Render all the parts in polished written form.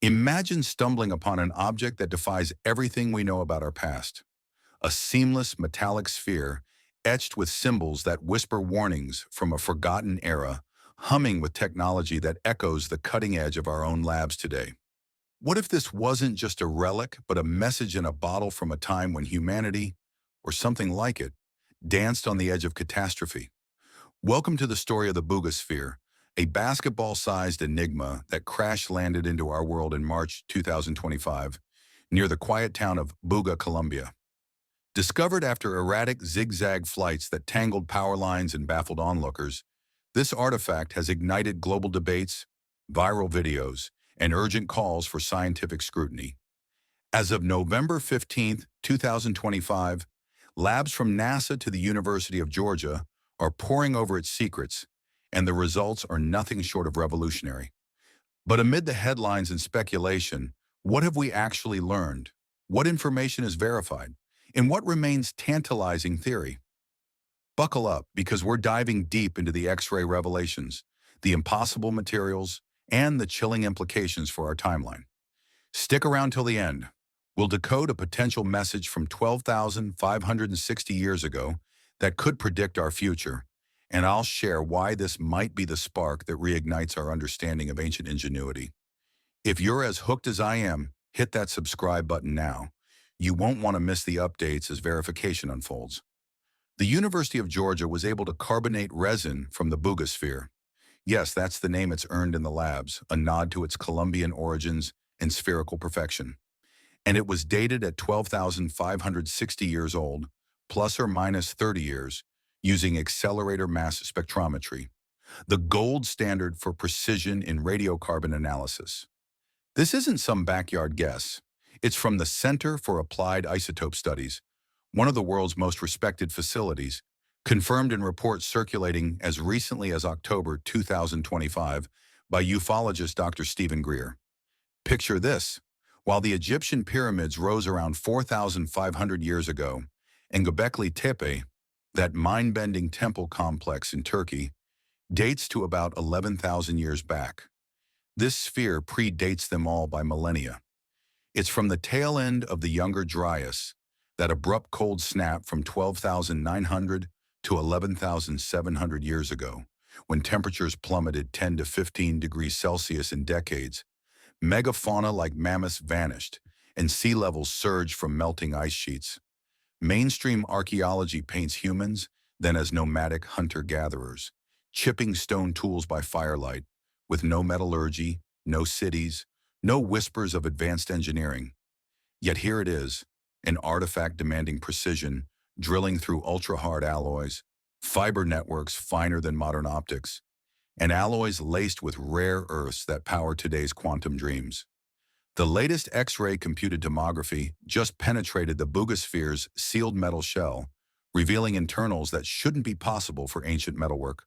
Imagine stumbling upon an object that defies everything we know about our past. A seamless metallic sphere etched with symbols that whisper warnings from a forgotten era, humming with technology that echoes the cutting edge of our own labs today. What if this wasn't just a relic, but a message in a bottle from a time when humanity, or something like it, danced on the edge of catastrophe? Welcome to the story of the Buga Sphere, a basketball-sized enigma that crash-landed into our world in March 2025, near the quiet town of Buga, Colombia. Discovered after erratic zigzag flights that tangled power lines and baffled onlookers, this artifact has ignited global debates, viral videos, and urgent calls for scientific scrutiny. As of November 15, 2025, labs from NASA to the University of Georgia are poring over its secrets, and the results are nothing short of revolutionary. But amid the headlines and speculation, what have we actually learned? What information is verified? And what remains tantalizing theory? Buckle up, because we're diving deep into the X-ray revelations, the impossible materials, and the chilling implications for our timeline. Stick around till the end. We'll decode a potential message from 12,560 years ago that could predict our future, and I'll share why this might be the spark that reignites our understanding of ancient ingenuity. If you're as hooked as I am, hit that subscribe button now. You won't want to miss the updates as verification unfolds. The University of Georgia was able to carbonate resin from the Buga Sphere. Yes, that's the name it's earned in the labs, a nod to its Colombian origins and spherical perfection. And it was dated at 12,560 years old, plus or minus 30 years, using accelerator mass spectrometry, the gold standard for precision in radiocarbon analysis. This isn't some backyard guess. It's from the Center for Applied Isotope Studies, one of the world's most respected facilities, confirmed in reports circulating as recently as October 2025 by ufologist Dr. Stephen Greer. Picture this: while the Egyptian pyramids rose around 4,500 years ago, and Göbekli Tepe, that mind-bending temple complex in Turkey, dates to about 11,000 years back. This sphere predates them all by millennia. It's from the tail end of the Younger Dryas, that abrupt cold snap from 12,900 to 11,700 years ago, when temperatures plummeted 10 to 15 degrees Celsius in decades. Megafauna like mammoths vanished, and sea levels surged from melting ice sheets. Mainstream archaeology paints humans then as nomadic hunter-gatherers, chipping stone tools by firelight, with no metallurgy, no cities, no whispers of advanced engineering. Yet here it is, an artifact demanding precision, drilling through ultra-hard alloys, fiber networks finer than modern optics, and alloys laced with rare earths that power today's quantum dreams. The latest X-ray computed tomography just penetrated the Buga Sphere's sealed metal shell, revealing internals that shouldn't be possible for ancient metalwork,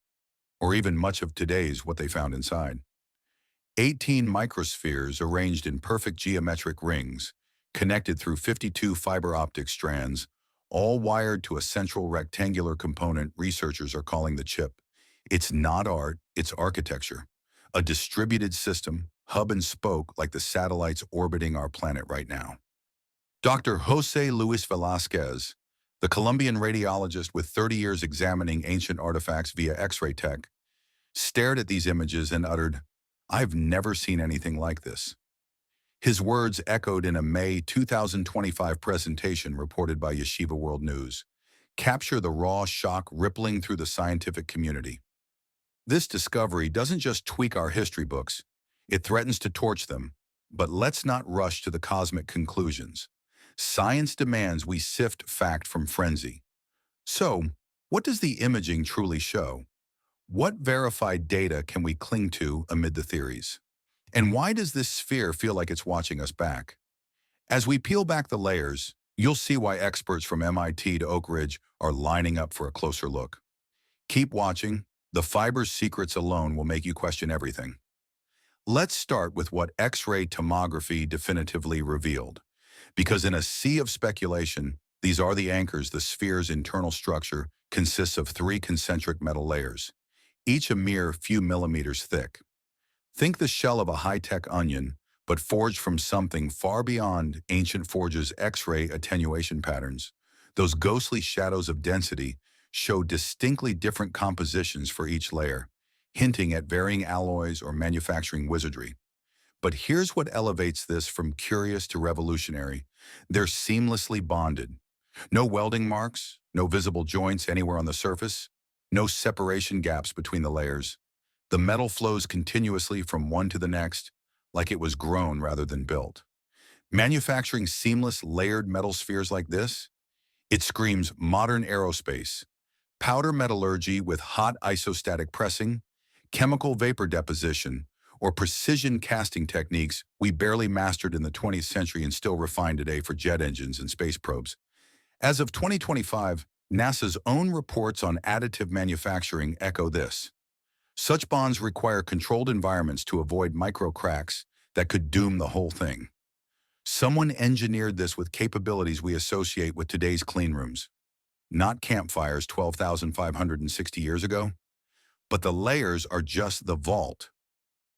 or even much of today's what they found inside. 18 microspheres arranged in perfect geometric rings, connected through 52 fiber optic strands, all wired to a central rectangular component researchers are calling the chip. It's not art, it's architecture. A distributed system, hub and spoke like the satellites orbiting our planet right now. Dr. Jose Luis Velasquez, the Colombian radiologist with 30 years examining ancient artifacts via X-ray tech, stared at these images and uttered, "I've never seen anything like this." His words echoed in a May 2025 presentation reported by Yeshiva World News, capture the raw shock rippling through the scientific community. This discovery doesn't just tweak our history books, it threatens to torch them. But let's not rush to the cosmic conclusions. Science demands we sift fact from frenzy. So, what does the imaging truly show? What verified data can we cling to amid the theories? And why does this sphere feel like it's watching us back? As we peel back the layers, you'll see why experts from MIT to Oak Ridge are lining up for a closer look. Keep watching. The fiber's secrets alone will make you question everything. Let's start with what X-ray tomography definitively revealed. Because in a sea of speculation, these are the anchors. The sphere's internal structure consists of 3 concentric metal layers, each a mere few millimeters thick. Think the shell of a high-tech onion, but forged from something far beyond ancient forges' X-ray attenuation patterns. Those ghostly shadows of density show distinctly different compositions for each layer, hinting at varying alloys or manufacturing wizardry. But here's what elevates this from curious to revolutionary. They're seamlessly bonded. No welding marks, no visible joints anywhere on the surface, no separation gaps between the layers. The metal flows continuously from one to the next, like it was grown rather than built. Manufacturing seamless, layered metal spheres like this, it screams modern aerospace, powder metallurgy with hot isostatic pressing, chemical vapor deposition, or precision casting techniques we barely mastered in the 20th century and still refine today for jet engines and space probes. As of 2025, NASA's own reports on additive manufacturing echo this. Such bonds require controlled environments to avoid micro cracks that could doom the whole thing. Someone engineered this with capabilities we associate with today's clean rooms. Not campfires 12,560 years ago, but the layers are just the vault.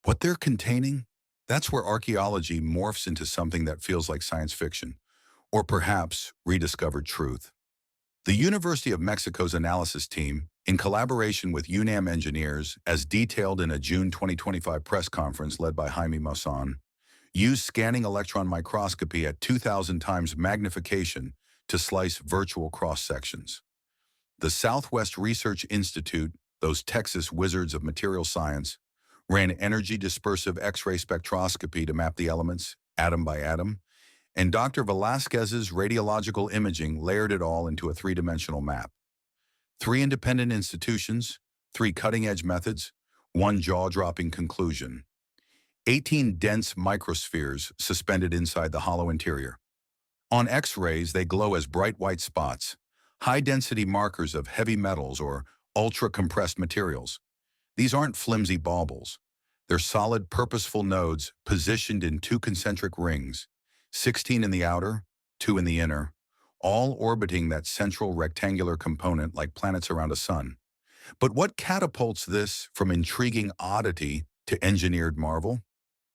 What they're containing, that's where archaeology morphs into something that feels like science fiction, or perhaps rediscovered truth. The University of Mexico's analysis team, in collaboration with UNAM engineers, as detailed in a June 2025 press conference led by Jaime Maussan, used scanning electron microscopy at 2,000 times magnification to slice virtual cross-sections. The Southwest Research Institute, those Texas wizards of material science, ran energy dispersive X-ray spectroscopy to map the elements, atom by atom, and Dr. Velasquez's radiological imaging layered it all into a three-dimensional map. 3 independent institutions, 3 cutting-edge methods, 1 jaw-dropping conclusion. 18 dense microspheres suspended inside the hollow interior. On X-rays, they glow as bright white spots, high-density markers of heavy metals or ultra-compressed materials. These aren't flimsy baubles. They're solid, purposeful nodes positioned in 2 concentric rings, 16 in the outer, 2 in the inner, all orbiting that central rectangular component like planets around a sun. But what catapults this from intriguing oddity to engineered marvel?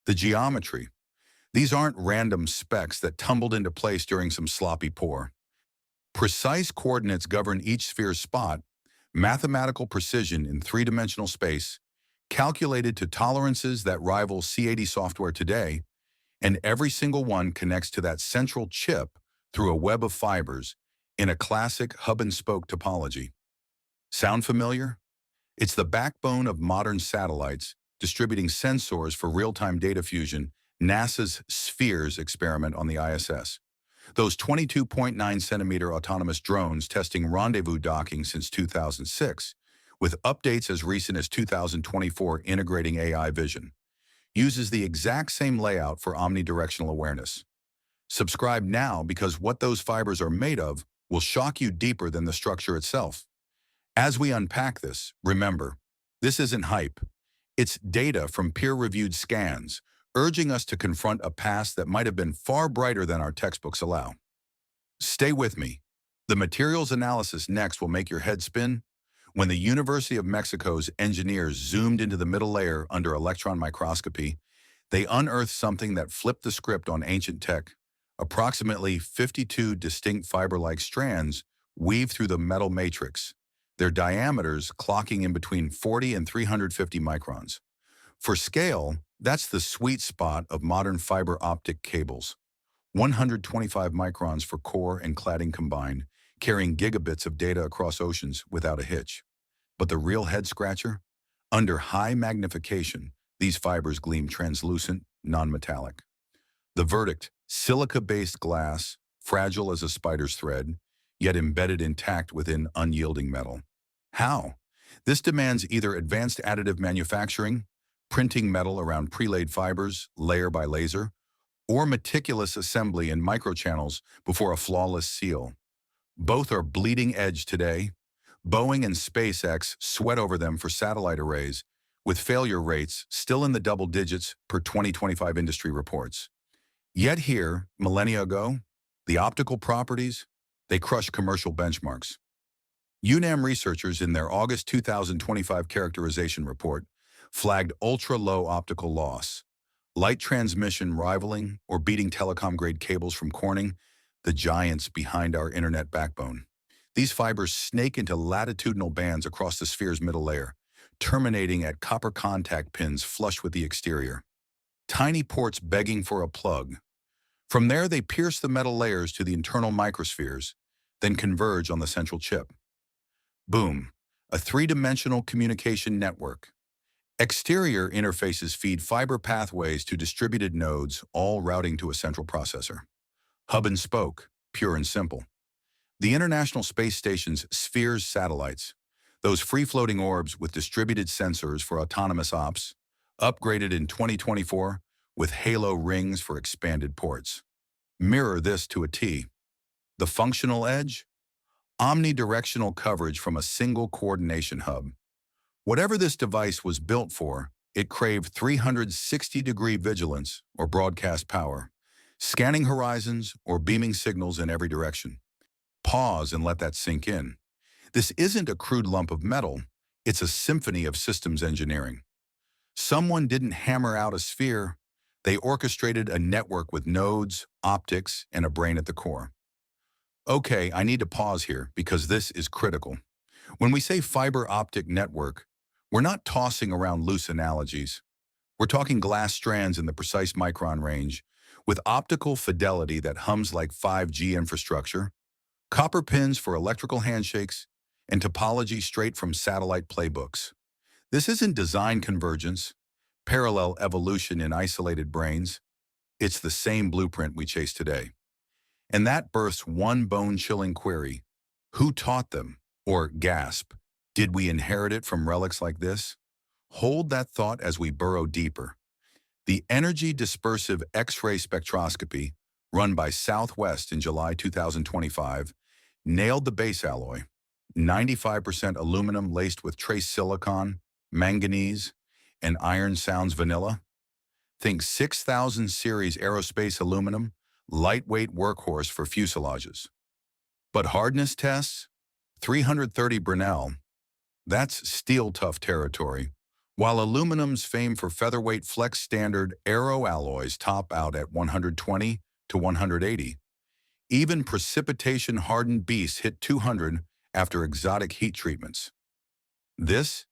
The geometry. These aren't random specks that tumbled into place during some sloppy pour. Precise coordinates govern each sphere's spot, mathematical precision in 3-dimensional space, calculated to tolerances that rival C80 software today, and every single one connects to that central chip through a web of fibers in a classic hub-and-spoke topology. Sound familiar? It's the backbone of modern satellites, distributing sensors for real-time data fusion, NASA's Spheres experiment on the ISS. Those 22.9-centimeter autonomous drones testing rendezvous docking since 2006, with updates as recent as 2024 integrating AI vision, uses the exact same layout for omnidirectional awareness. Subscribe now because what those fibers are made of will shock you deeper than the structure itself. As we unpack this, remember, this isn't hype. It's data from peer-reviewed scans, urging us to confront a past that might have been far brighter than our textbooks allow. Stay with me. The materials analysis next will make your head spin. When the University of Mexico's engineers zoomed into the middle layer under electron microscopy, they unearthed something that flipped the script on ancient tech. Approximately 52 distinct fiber-like strands weave through the metal matrix, their diameters clocking in between 40 and 350 microns. For scale, that's the sweet spot of modern fiber optic cables. 125 microns for core and cladding combined, carrying gigabits of data across oceans without a hitch. But the real head-scratcher? Under high magnification, these fibers gleam translucent, non-metallic. The verdict, silica-based glass, fragile as a spider's thread, yet embedded intact within unyielding metal. How? This demands either advanced additive manufacturing, printing metal around prelayed fibers, layer by laser, or meticulous assembly in microchannels before a flawless seal. Both are bleeding edge today. Boeing and SpaceX sweat over them for satellite arrays, with failure rates still in the double digits per 2025 industry reports. Yet here, millennia ago, the optical properties, they crush commercial benchmarks. UNAM researchers in their August 2025 characterization report flagged ultra-low optical loss, Light transmission rivaling or beating telecom-grade cables from Corning, the giants behind our internet backbone. These fibers snake into latitudinal bands across the sphere's middle layer, terminating at copper contact pins flush with the exterior. Tiny ports begging for a plug. From there, they pierce the metal layers to the internal microspheres, then converge on the central chip. Boom, a three-dimensional communication network. Exterior interfaces feed fiber pathways to distributed nodes, all routing to a central processor. Hub and spoke, pure and simple. The International Space Station's Spheres satellites, those free-floating orbs with distributed sensors for autonomous ops, upgraded in 2024 with halo rings for expanded ports. Mirror this to a T. The functional edge? Omnidirectional coverage from a single coordination hub. Whatever this device was built for, it craved 360-degree vigilance or broadcast power, scanning horizons or beaming signals in every direction. Pause and let that sink in. This isn't a crude lump of metal, it's a symphony of systems engineering. Someone didn't hammer out a sphere, they orchestrated a network with nodes, optics, and a brain at the core. Okay, I need to pause here because this is critical. When we say fiber optic network, we're not tossing around loose analogies. We're talking glass strands in the precise micron range, with optical fidelity that hums like 5G infrastructure, copper pins for electrical handshakes, and topology straight from satellite playbooks. This isn't design convergence, parallel evolution in isolated brains. It's the same blueprint we chase today. And that births one bone-chilling query. Who taught them? Or, gasp, did we inherit it from relics like this? Hold that thought as we burrow deeper. The energy dispersive X-ray spectroscopy, run by Southwest in July 2025, nailed the base alloy, 95% aluminum laced with trace silicon, manganese, and iron sounds vanilla. Think 6000 series aerospace aluminum, lightweight workhorse for fuselages. But hardness tests? 330 Brinell. That's steel-tough territory, while aluminum's fame for featherweight flex standard aero alloys top out at 120 to 180. Even precipitation-hardened beasts hit 200 after exotic heat treatments. This?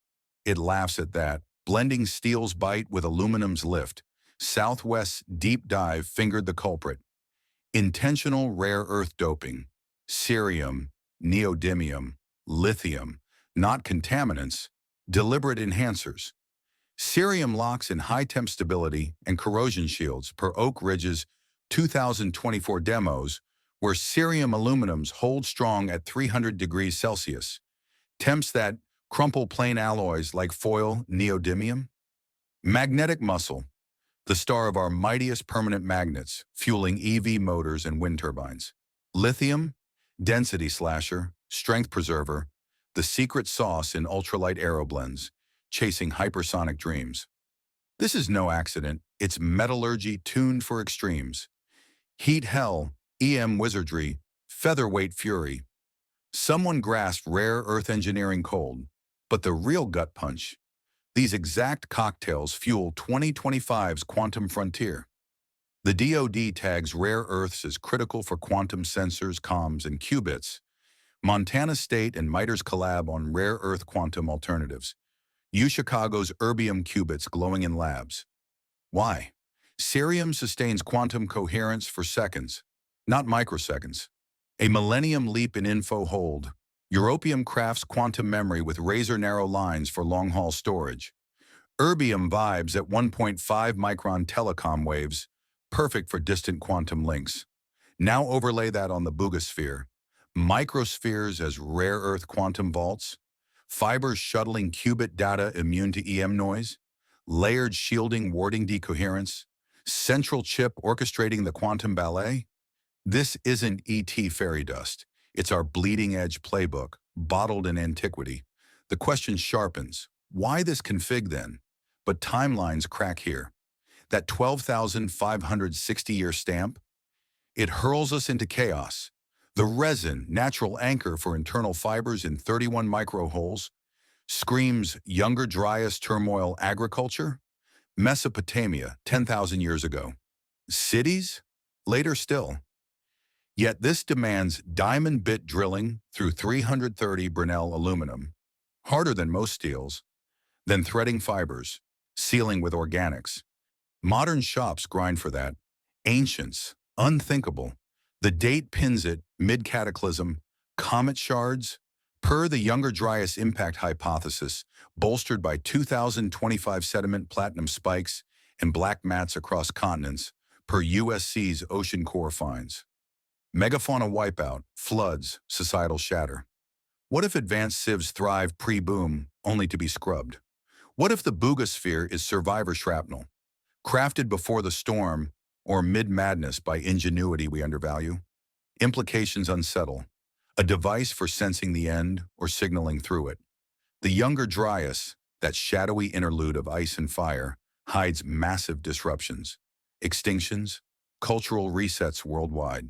It laughs at that, blending steel's bite with aluminum's lift. Southwest's deep dive fingered the culprit. Intentional rare earth doping, cerium, neodymium, lithium, not contaminants, deliberate enhancers. Cerium locks in high-temp stability and corrosion shields per Oak Ridge's 2024 demos, where cerium aluminums hold strong at 300 degrees Celsius, temps that crumple plain alloys like foil neodymium. Magnetic muscle, the star of our mightiest permanent magnets, fueling EV motors and wind turbines. Lithium, density slasher, strength preserver, the secret sauce in ultralight aeroblends, chasing hypersonic dreams. This is no accident, it's metallurgy tuned for extremes. Heat hell, EM wizardry, featherweight fury. Someone grasped rare earth engineering cold, but the real gut punch. These exact cocktails fuel 2025's quantum frontier. The DoD tags rare earths as critical for quantum sensors, comms, and qubits. Montana State and MITRE's collab on rare earth quantum alternatives. UChicago's erbium qubits glowing in labs. Why? Cerium sustains quantum coherence for seconds, not microseconds. A millennium leap in info hold. Europium crafts quantum memory with razor-narrow lines for long-haul storage. Erbium vibes at 1.5 micron telecom waves, perfect for distant quantum links. Now overlay that on the Buga Sphere. Microspheres as rare earth quantum vaults, fibers shuttling qubit data immune to EM noise, layered shielding warding decoherence, central chip orchestrating the quantum ballet. This isn't ET fairy dust. It's our bleeding-edge playbook, bottled in antiquity. The question sharpens. Why this config then? But timelines crack here. That 12,560-year stamp? It hurls us into chaos. The resin, natural anchor for internal fibers in 31 micro holes, screams younger, driest turmoil agriculture. Mesopotamia, 10,000 years ago. Cities? Later still. Yet this demands diamond bit drilling through 330 Brinell aluminum, harder than most steels, then threading fibers, sealing with organics. Modern shops grind for that. Ancients, unthinkable. The date pins it mid-cataclysm, comet shards, per the Younger Dryas impact hypothesis, bolstered by 2025 sediment platinum spikes and black mats across continents, per USC's ocean core finds. Megafauna wipeout, floods, societal shatter. What if advanced sieves thrive pre-boom, only to be scrubbed? What if the Buga Sphere is survivor shrapnel, crafted before the storm or mid-madness by ingenuity we undervalue? Implications unsettle. A device for sensing the end or signaling through it. The Younger Dryas, that shadowy interlude of ice and fire, hides massive disruptions, extinctions, cultural resets worldwide.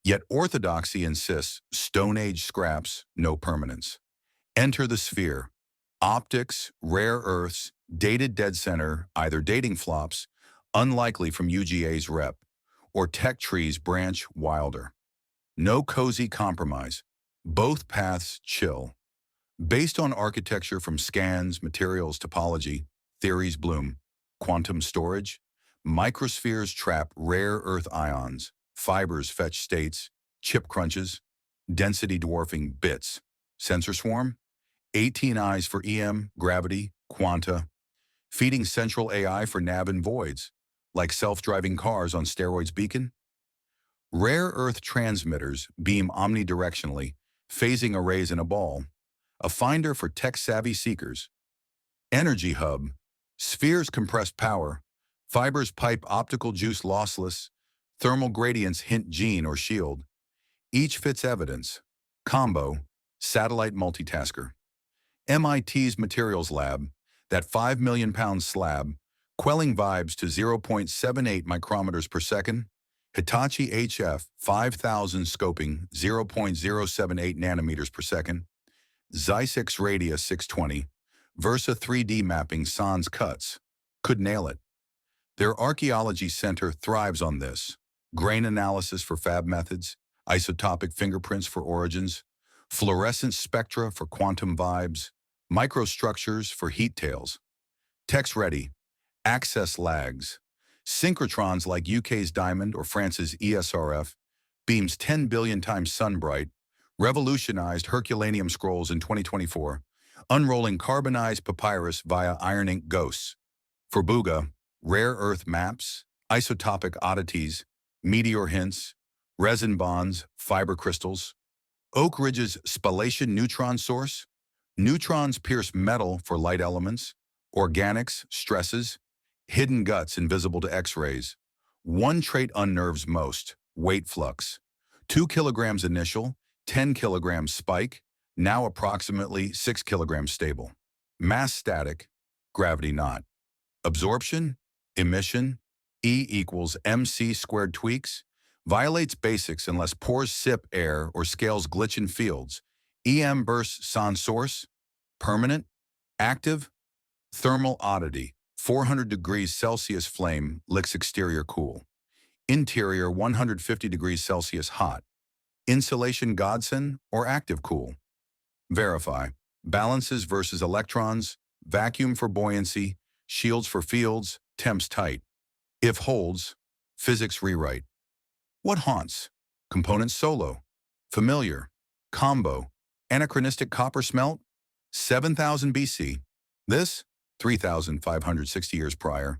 Yet orthodoxy insists Stone Age scraps, no permanence. Enter the sphere. Optics, rare earths, dated dead center, either dating flops, unlikely from UGA's rep, or tech trees branch wilder. No cozy compromise. Both paths chill. Based on architecture from scans, materials, topology, theories bloom. Quantum storage. Microspheres trap rare earth ions. Fibers fetch states. Chip crunches. Density dwarfing bits. Sensor swarm. 18 eyes for EM, gravity, quanta. Feeding central AI for nav and voids. Like self-driving cars on steroids beacon. Rare earth transmitters beam omnidirectionally, phasing arrays in a ball. A finder for tech-savvy seekers. Energy hub. Spheres compressed power. Fibers pipe optical juice lossless. Thermal gradients hint gene or shield. Each fits evidence. Combo. Satellite multitasker. MIT's Materials Lab, that 5 million pound slab, quelling vibes to 0.78 micrometers per second. Hitachi HF 5000 scoping 0.078 nanometers per second. Zeiss X Radius 620, Versa 3D mapping sans cuts. Could nail it. Their archaeology center thrives on this. Grain analysis for fab methods, isotopic fingerprints for origins, fluorescent spectra for quantum vibes, microstructures for heat tails. Tech's ready. Access lags. Synchrotrons like UK's Diamond or France's ESRF, beams 10 billion times sun-bright, revolutionized Herculaneum scrolls in 2024, unrolling carbonized papyrus via iron ink ghosts. For Buga, rare earth maps, isotopic oddities, meteor hints, resin bonds, fiber crystals. Oak Ridge's spallation neutron source. Neutrons pierce metal for light elements, organics, stresses, hidden guts invisible to X-rays. One trait unnerves most, weight flux. 2 kilograms initial, 10 kilograms spike, now approximately 6 kilograms stable. Mass static, gravity not. Absorption, emission, E equals mc squared tweaks, violates basics unless pores sip air or scales glitch in fields. EM bursts sans source, permanent, active, thermal oddity, 400 degrees Celsius flame licks exterior cool. Interior 150 degrees Celsius hot. Insulation godsend or active cool. Verify. Balances versus electrons, vacuum for buoyancy, shields for fields, temps tight. If holds, physics rewrite. What haunts? Components solo. Familiar. Combo. Anachronistic copper smelt. 7000 BC. This, 3,560 years prior.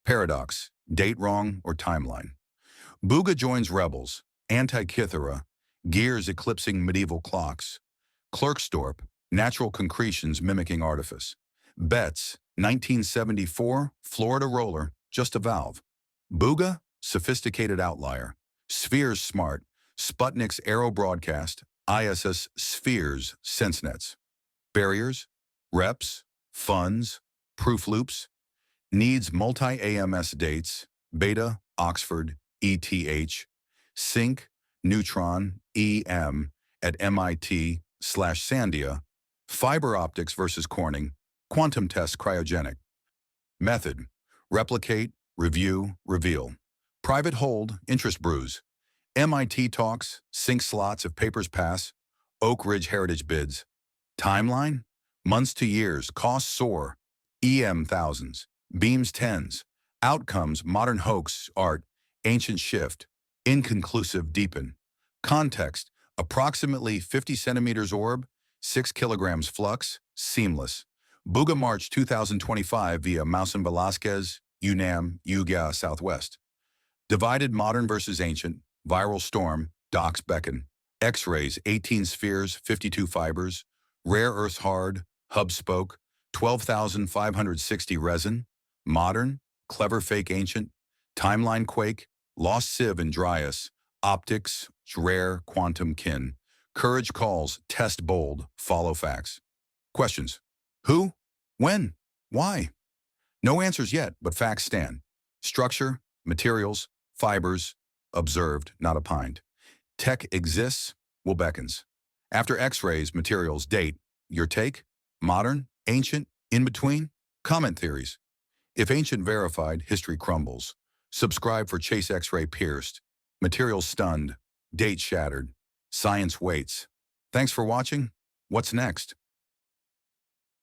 Paradox. Date wrong or timeline. Buga joins rebels. Antikythera. Gears eclipsing medieval clocks. Klerksdorp. Natural concretions mimicking artifice. Betts. 1974. Florida roller. Just a valve. Buga. Sophisticated outlier. Spheres smart. Sputnik's Aero broadcast. ISS Spheres SenseNets. Barriers. Reps. Funds. Proof loops. Needs multi-AMS dates. Beta. Oxford. ETH. Sync. Neutron. EM. At MIT/Sandia. Fiber optics versus Corning. Quantum test cryogenic. Method. Replicate, review, reveal. Private hold, interest brews. MIT talks, sync slots if papers pass. Oak Ridge heritage bids. Timeline? Months to years, costs soar. EM thousands, beams tens. Outcomes, modern hoax, art, ancient shift. Inconclusive, deepen. Context, approximately 50 centimeters orb, 6 kilograms flux, seamless. Buga March 2025 via Mausen Velasquez, UNAM, UGA, Southwest. Divided modern versus ancient, viral storm, docs beckon. X-rays, 18 spheres, 52 fibers. Rare earths hard, hub spoke, 12,560 resin. Modern, clever fake ancient. Timeline quake, lost sieve and Dryas. Optics, rare, quantum kin. Courage calls, test bold, follow facts. Questions. Who? When? Why? No answers yet, but facts stand. Structure, materials, fibers, observed, not opined. Tech exists, will beckons. After X-rays, materials, date. Your take? Modern? Ancient? In between? Comment theories. If ancient verified, history crumbles. Subscribe for Chase X-ray pierced. Materials stunned. Date shattered. Science waits. Thanks for watching. What's next?